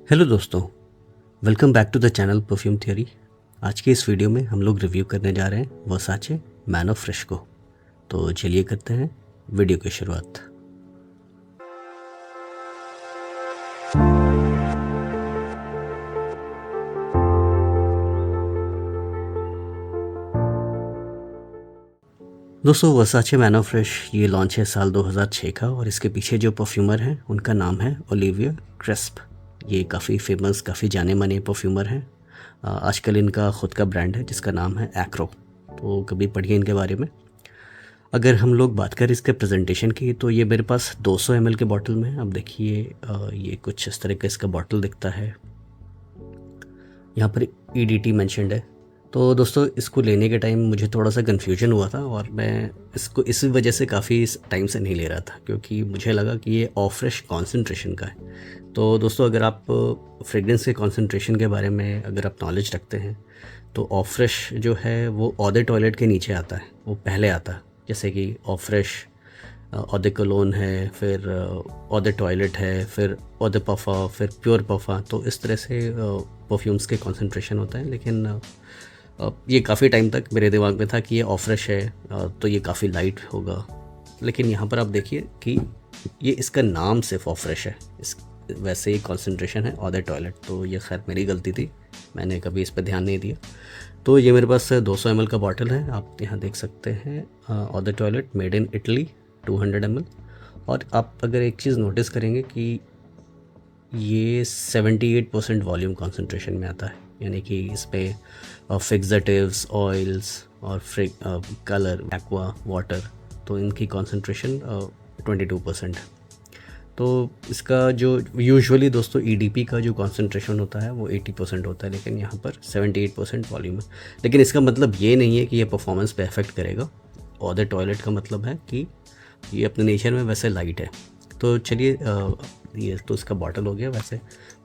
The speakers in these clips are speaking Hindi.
हेलो दोस्तों, welcome back to the channel perfume theory. आज के इस वीडियो में हम लोग रिव्यू करने जा रहे हैं वर्साचे मैन ऑफ फ्रेश को। तो चलिए करते हैं वीडियो की शुरुआत। दोस्तों, वर्साचे मैन ऑफ फ्रेश ये लॉन्च है साल 2006 का और इसके पीछे जो परफ्यूमर हैं उनका नाम है ओलिविया क्रेस्प। ये काफ़ी फेमस, काफ़ी जाने माने परफ्यूमर हैं। आजकल इनका ख़ुद का ब्रांड है जिसका नाम है एक्रो। तो कभी पढ़िए इनके बारे में। अगर हम लोग बात करें इसके प्रेजेंटेशन की, तो ये मेरे पास 200 ml के बॉटल में है। अब देखिए, ये कुछ इस तरह का इसका बॉटल दिखता है। यहाँ पर EDT मेंशन्ड है। तो दोस्तों, इसको लेने के टाइम मुझे थोड़ा सा कन्फ्यूजन हुआ था और मैं इसको इस वजह से काफ़ी टाइम से नहीं ले रहा था, क्योंकि मुझे लगा कि ये ऑफ फ्रेश कॉन्सेंट्रेशन का है। तो दोस्तों, अगर आप फ्रेगरेंस के कॉन्सेंट्रेशन के बारे में अगर आप नॉलेज रखते हैं, तो ऑफ फ्रेश जो है वो ऑ द टॉयलेट के नीचे आता है, वो पहले आता है। जैसे कि eau fraiche eau de cologne है, फिर ऑ द टॉयलेट है, फिर ऑ द पफा, फिर प्योर पफा। तो इस तरह से परफ्यूम्स के कॉन्सेंट्रेशन होता है। लेकिन ये काफ़ी टाइम तक मेरे दिमाग में था कि ये ऑफ फ्रेश है, तो ये काफ़ी लाइट होगा। लेकिन यहाँ पर आप देखिए कि ये इसका नाम सिर्फ ऑफ फ्रेश है, इस वैसे ही कॉन्सेंट्रेशन है ऑ द टॉयलेट। तो ये खैर मेरी गलती थी, मैंने कभी इस पर ध्यान नहीं दिया। तो ये मेरे पास 200 ml का बॉटल है। आप यहाँ देख सकते हैं eau de toilette made in Italy 200 ml। और आप अगर एक चीज़ नोटिस करेंगे कि ये 78% वॉल्यूम कॉन्सेंट्रेशन में आता है, यानी कि इस पर फिक्सेटिव्स, ऑयल्स और कलर, एक्वा, वाटर, तो इनकी कॉन्सेंट्रेशन 22% है। तो इसका जो यूजुअली दोस्तों EDP का जो कॉन्सेंट्रेशन होता है वो 80% होता है, लेकिन यहाँ पर 78% वॉल्यूम है। लेकिन इसका मतलब ये नहीं है कि ये परफॉर्मेंस पे इफेक्ट करेगा। ऑ द टॉयलेट का मतलब है कि ये अपने नेचर में वैसे लाइट है। तो चलिए, ये तो इसका बॉटल हो गया। वैसे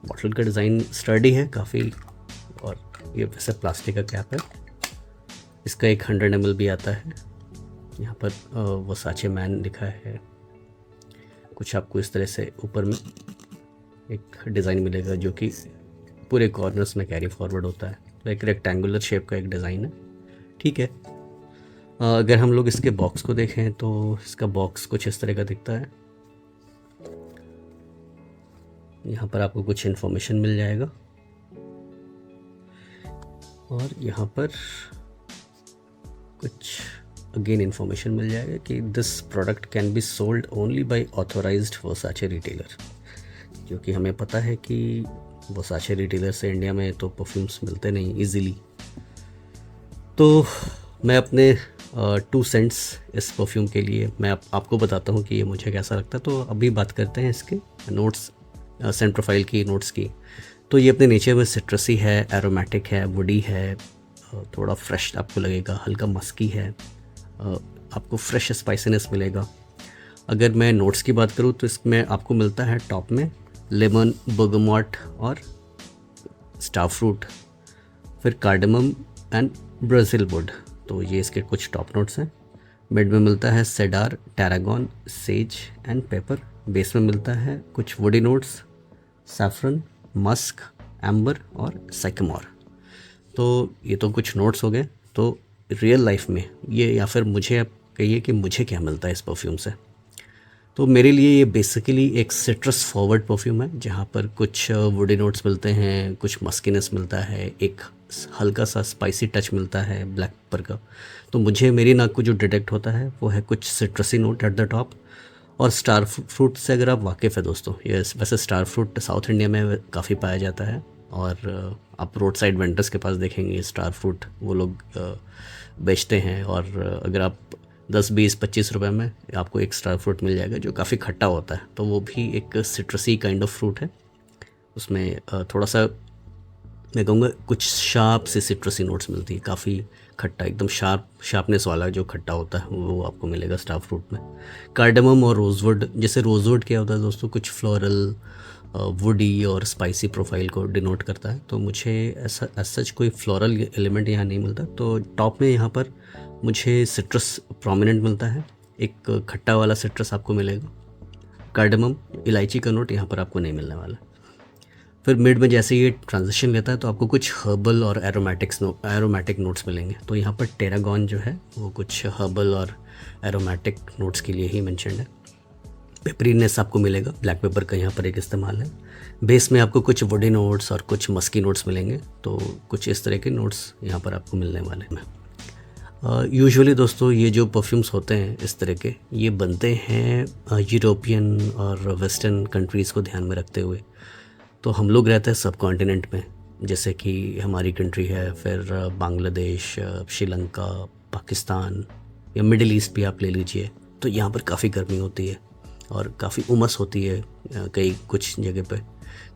बॉटल का डिज़ाइन स्टर्डी है काफ़ी, और ये वैसे प्लास्टिक का कैप है। इसका एक 100 ml भी आता है। यहाँ पर वर्साचे मैन लिखा है। कुछ आपको इस तरह से ऊपर में एक डिज़ाइन मिलेगा जो कि पूरे कॉर्नर्स में कैरी फॉरवर्ड होता है। तो एक रेक्टेंगुलर शेप का एक डिज़ाइन है, ठीक है। अगर हम लोग इसके बॉक्स को देखें तो इसका बॉक्स कुछ इस तरह का दिखता है। यहाँ पर आपको कुछ इन्फॉर्मेशन मिल जाएगा और यहाँ पर कुछ अगेन इन्फॉर्मेशन मिल जाएगा कि this product can be sold only by authorised Versace retailer. जो कि हमें पता है कि वर्साचे रिटेलर से इंडिया में तो परफ्यूम्स मिलते नहीं इजीली। तो मैं अपने 2 सेंट्स इस परफ्यूम के लिए मैं आपको बताता हूँ कि ये मुझे कैसा लगता है। तो अभी बात करते हैं इसके नोट्स, सेंट प्रोफाइल की नोट्स की। तो ये अपने नेचर में सिट्रसी है, एरोमेटिक है, वुडी है, थोड़ा फ्रेश आपको लगेगा, हल्का मस्की है, आपको फ्रेश स्पाइसीनेस मिलेगा। अगर मैं नोट्स की बात करूँ तो इसमें आपको मिलता है टॉप में लेमन, बर्गमॉट और स्टार फ्रूट, फिर कार्डमम एंड ब्राज़ील वुड। तो ये इसके कुछ टॉप नोट्स हैं। मिड में मिलता है cedar, tarragon, sage and pepper. Base में मिलता है कुछ woody notes, saffron, musk, amber और साइकमोर। तो ये तो कुछ नोट्स हो गए। तो रियल लाइफ में ये, या फिर मुझे आप कहिए कि मुझे क्या मिलता है इस परफ्यूम से, तो मेरे लिए ये बेसिकली एक सिट्रस फॉरवर्ड परफ्यूम है, जहाँ पर कुछ वुडी नोट्स मिलते हैं, कुछ मस्कीनेस मिलता है, एक हल्का सा स्पाइसी टच मिलता है ब्लैक पेपर का। तो मुझे मेरी नाक को जो डिटेक्ट होता है वो है कुछ सिट्रसी नोट एट द टॉप। और स्टार फ्रूट से अगर आप वाकिफ़ है दोस्तों, ये वैसे स्टार फ्रूट साउथ इंडिया में काफ़ी पाया जाता है। और आप रोड साइड वेंडर्स के पास देखेंगे स्टार फ्रूट वो लोग बेचते हैं। और अगर आप 10, 20, 25 रुपए में आपको एक स्टार फ्रूट मिल जाएगा जो काफ़ी खट्टा होता है। तो वो भी एक सिट्रसी काइंड ऑफ फ्रूट है। उसमें थोड़ा सा मैं कहूँगा कुछ शार्प से सिट्रसी नोट्स मिलती है, काफ़ी खट्टा, एकदम शार्पनेस वाला जो खट्टा होता है वो आपको मिलेगा स्टार फ्रूट में। कार्डमम और रोज़वुड, जैसे रोज़वुड क्या होता है दोस्तों, कुछ फ्लोरल, वुडी और स्पाइसी प्रोफाइल को डिनोट करता है। तो मुझे ऐसा सच कोई फ्लोरल एलिमेंट यहाँ नहीं मिलता। तो टॉप में यहाँ पर मुझे सिट्रस प्रोमिनेंट मिलता है, एक खट्टा वाला सिट्रस आपको मिलेगा। कार्डमम, इलायची का नोट यहाँ पर आपको नहीं मिलने वाला। फिर मिड में जैसे ये ट्रांजिशन लेता है तो आपको कुछ हर्बल और एरोमेटिक नोट्स मिलेंगे। तो यहाँ पर टेरागॉन जो है वो कुछ हर्बल और एरोमेटिक नोट्स के लिए ही मेंशन्ड है। पेपरीनेस आपको मिलेगा, ब्लैक पेपर का यहाँ पर एक इस्तेमाल है। बेस में आपको कुछ वुडी नोट्स और कुछ मस्की नोट्स मिलेंगे। तो कुछ इस तरह के नोट्स यहाँ पर आपको मिलने वाले हैं। यूजुअली दोस्तों ये जो परफ्यूम्स होते हैं इस तरह के, ये बनते हैं यूरोपियन और वेस्टर्न कंट्रीज़ को ध्यान में रखते हुए। तो हम लोग रहते हैं सब कॉन्टिनेंट में, जैसे कि हमारी कंट्री है, फिर बांग्लादेश, श्रीलंका, पाकिस्तान या मिडिल ईस्ट भी आप ले लीजिए। तो यहाँ पर काफ़ी गर्मी होती है और काफ़ी उमस होती है कई कुछ जगह पे।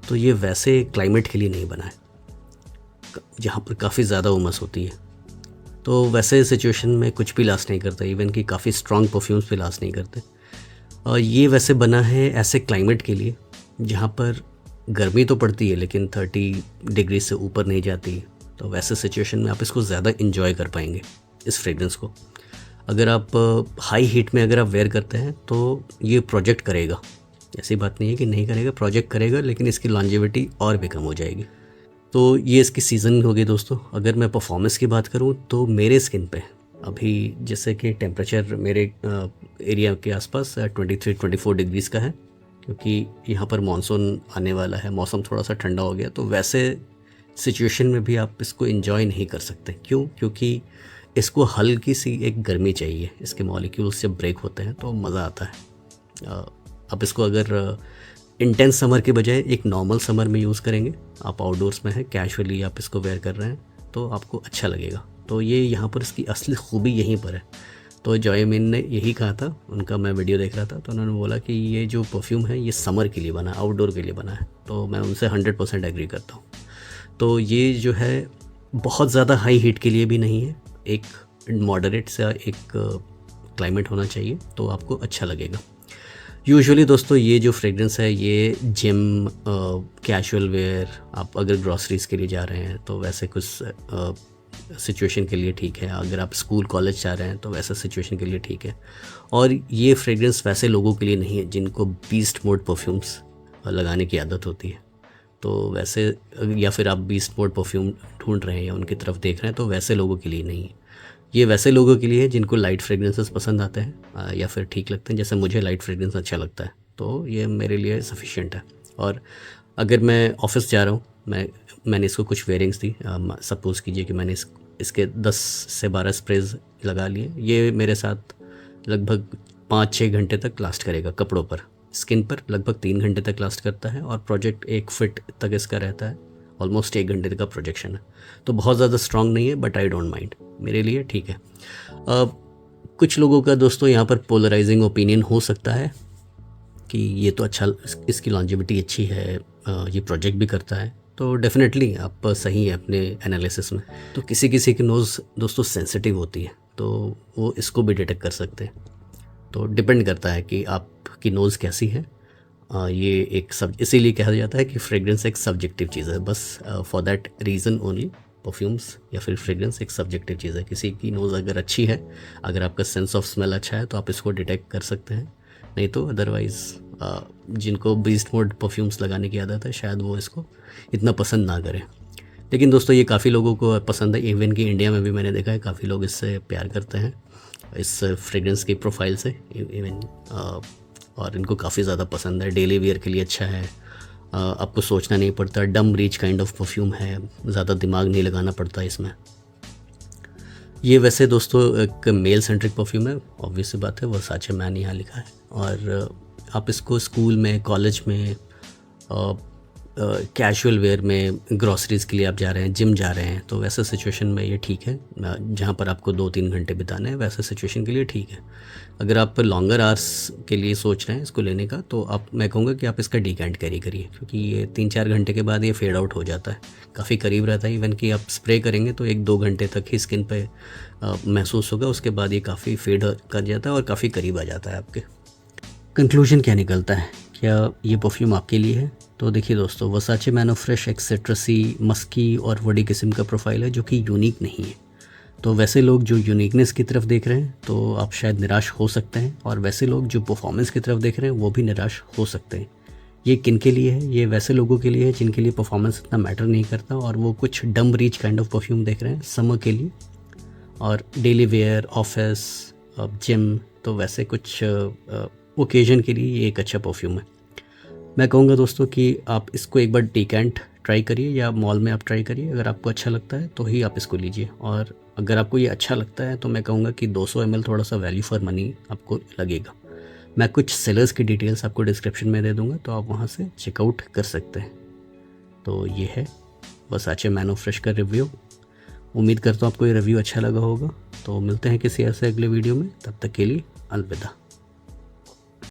तो ये वैसे क्लाइमेट के लिए नहीं बना है जहाँ पर काफ़ी ज़्यादा उमस होती है। तो वैसे सिचुएशन में कुछ भी लास्ट नहीं करता, इवन कि काफ़ी स्ट्रॉन्ग परफ्यूम्स भी लास्ट नहीं करते। और ये वैसे बना है ऐसे क्लाइमेट के लिए जहाँ पर गर्मी तो पड़ती है लेकिन 30 डिग्री से ऊपर नहीं जाती है। तो वैसे सिचुएशन में आप इसको ज़्यादा इन्जॉय कर पाएंगे इस फ्रेग्रेंस को। अगर आप हाई हीट में अगर आप वेयर करते हैं तो ये प्रोजेक्ट करेगा, ऐसी बात नहीं है कि नहीं करेगा, प्रोजेक्ट करेगा, लेकिन इसकी लॉन्जेविटी और भी कम हो जाएगी। तो ये इसकी सीज़न हो गई दोस्तों। अगर मैं परफॉर्मेंस की बात करूँ तो मेरे स्किन पे अभी जैसे कि टेम्परेचर मेरे एरिया के आसपास 23-24 डिग्रीज़ का है, क्योंकि यहाँ पर मानसून आने वाला है, मौसम थोड़ा सा ठंडा हो गया। तो वैसे सिचुएशन में भी आप इसको एंजॉय नहीं कर सकते। क्यों? क्योंकि इसको हल्की सी एक गर्मी चाहिए, इसके मॉलिक्यूल्स जब ब्रेक होते हैं तो मज़ा आता है। आप इसको अगर इंटेंस समर के बजाय एक नॉर्मल समर में यूज़ करेंगे, आप आउटडोर्स में हैं, कैजुअली आप इसको वेयर कर रहे हैं, तो आपको अच्छा लगेगा। तो ये यहाँ पर इसकी असली खूबी यहीं पर है। तो जॉयमिन ने यही कहा था, उनका मैं वीडियो देख रहा था, तो उन्होंने बोला कि ये जो परफ्यूम है ये समर के लिए बना है, आउटडोर के लिए बना है। तो मैं उनसे 100% एग्री करता हूँ। तो ये जो है बहुत ज़्यादा हाई हीट के लिए भी नहीं है, एक मॉडरेट सा एक क्लाइमेट होना चाहिए, तो आपको अच्छा लगेगा। यूजुअली दोस्तों ये जो फ्रेग्रेंस है ये जिम, कैजुअल वेयर, आप अगर ग्रॉसरीज़ के लिए जा रहे हैं तो वैसे कुछ सिचुएशन के लिए ठीक है। अगर आप स्कूल कॉलेज जा रहे हैं तो वैसा सिचुएशन के लिए ठीक है। और ये फ्रेग्रेंस वैसे लोगों के लिए नहीं है जिनको बीस्ट मोड परफ्यूम्स लगाने की आदत होती है। तो वैसे या फिर आप बीस्ट मोड परफ्यूम ढूंढ रहे हैं या उनकी तरफ देख रहे हैं, तो वैसे लोगों के लिए नहीं है। ये वैसे लोगों के लिए है जिनको लाइट फ्रेग्रेंसेस पसंद आते हैं या फिर ठीक लगते हैं, जैसे मुझे लाइट फ्रेग्रेंस अच्छा लगता है, तो ये मेरे लिए सफिशिएंट है। और अगर मैं ऑफिस जा रहा हूँ, मैंने इसको कुछ वेयरिंग्स दी, सपोज़ कीजिए कि मैंने इसके 10 से 12 स्प्रेज लगा लिए, ये मेरे साथ लगभग 5-6 घंटे तक लास्ट करेगा कपड़ों पर। स्किन पर लगभग 3 घंटे तक लास्ट करता है और प्रोजेक्ट 1 फीट तक इसका रहता है, ऑलमोस्ट 1 घंटे का प्रोजेक्शन है। तो बहुत ज़्यादा स्ट्रॉन्ग नहीं है, बट आई डोंट माइंड, मेरे लिए ठीक है। कुछ लोगों का दोस्तों यहाँ पर पोलराइजिंग ओपिनियन हो सकता है कि ये तो अच्छा, इसकी लॉन्जेविटी अच्छी है, ये प्रोजेक्ट भी करता है। तो डेफिनेटली आप सही है अपने एनालिसिस में। तो किसी किसी की नोज़ दोस्तों सेंसिटिव होती है, तो वो इसको भी डिटेक्ट कर सकते हैं। तो डिपेंड करता है कि आपकी नोज़ कैसी है। ये एक इसीलिए कहा जाता है कि फ्रेग्रेंस एक सब्जेक्टिव चीज़ है, बस for that reason only perfumes या फिर फ्रेग्रेंस एक सब्जेक्टिव चीज़ है। किसी की नोज़ अगर अच्छी है, अगर आपका सेंस ऑफ स्मेल अच्छा है, तो आप इसको डिटेक्ट कर सकते हैं। नहीं तो अदरवाइज़ जिनको बीस्ट मोड परफ्यूम्स लगाने की आदत है, शायद वो इसको इतना पसंद ना करें। लेकिन दोस्तों ये काफ़ी लोगों को पसंद है, इवन कि इंडिया में भी मैंने देखा है काफ़ी लोग इससे प्यार करते हैं, इस फ्रेग्रेंस की प्रोफाइल से इवन, और इनको काफ़ी ज़्यादा पसंद है। डेली वेयर के लिए अच्छा है, आपको सोचना नहीं पड़ता, डम रीच काइंड ऑफ परफ्यूम है, ज़्यादा दिमाग नहीं लगाना पड़ता इसमें। ये वैसे दोस्तों एक मेल सेंट्रिक परफ्यूम है, ऑब्वियस सी बात है, वर्साचे मैन यहाँ लिखा है। और आप इसको स्कूल में, कॉलेज में, कैजुअल वेयर में, ग्रॉसरीज़ के लिए आप जा रहे हैं, जिम जा रहे हैं, तो वैसे सिचुएशन में ये ठीक है। जहाँ पर आपको 2-3 घंटे बिताने हैं, वैसे सिचुएशन के लिए ठीक है। अगर आप लॉन्गर आवर्स के लिए सोच रहे हैं इसको लेने का, तो मैं कहूँगा कि आप इसका डीकैंट कैरी करिए, क्योंकि ये 3-4 घंटे के बाद ये फेड आउट हो जाता है, काफ़ी करीब रहता है। इवन कि आप स्प्रे करेंगे तो 1-2 घंटे तक ही स्किन पे महसूस होगा, उसके बाद ये काफ़ी फेड कर जाता है और काफ़ी करीब आ जाता है आपके। कंक्लूजन क्या निकलता है, क्या ये परफ्यूम आपके लिए है? तो देखिए दोस्तों, वर्साचे मैन ऑफ फ्रेश एक सिट्रसी, मस्की और वडी किस्म का प्रोफाइल है जो कि यूनिक नहीं है। तो वैसे लोग जो यूनिकनेस की तरफ देख रहे हैं तो आप शायद निराश हो सकते हैं, और वैसे लोग जो परफॉर्मेंस की तरफ देख रहे हैं वो भी निराश हो सकते हैं। ये किन के लिए है? ये वैसे लोगों के लिए है जिनके लिए परफॉर्मेंस इतना मैटर नहीं करता और वो कुछ डम रीच काइंड ऑफ परफ्यूम देख रहे हैं समर के लिए, और डेली वेयर, ऑफिस, जिम, तो वैसे कुछ ओकेजन के लिए ये एक अच्छा परफ्यूम है। मैं कहूँगा दोस्तों कि आप इसको एक बार डीकैंट ट्राई करिए या मॉल में आप ट्राई करिए। अगर आपको अच्छा लगता है तो ही आप इसको लीजिए, और अगर आपको ये अच्छा लगता है तो मैं कहूँगा कि 200 ml थोड़ा सा वैल्यू फॉर मनी आपको लगेगा। मैं कुछ सेलर्स की डिटेल्स आपको डिस्क्रिप्शन में दे दूँगा, तो आप वहाँ से चेकआउट कर सकते हैं। तो ये है वर्साचे मैन ऑफ फ्रेश का रिव्यू। उम्मीद करता हूँ आपको ये रिव्यू अच्छा लगा होगा। तो मिलते हैं किसी ऐसे अगले वीडियो में, तब तक के लिए अलविदा।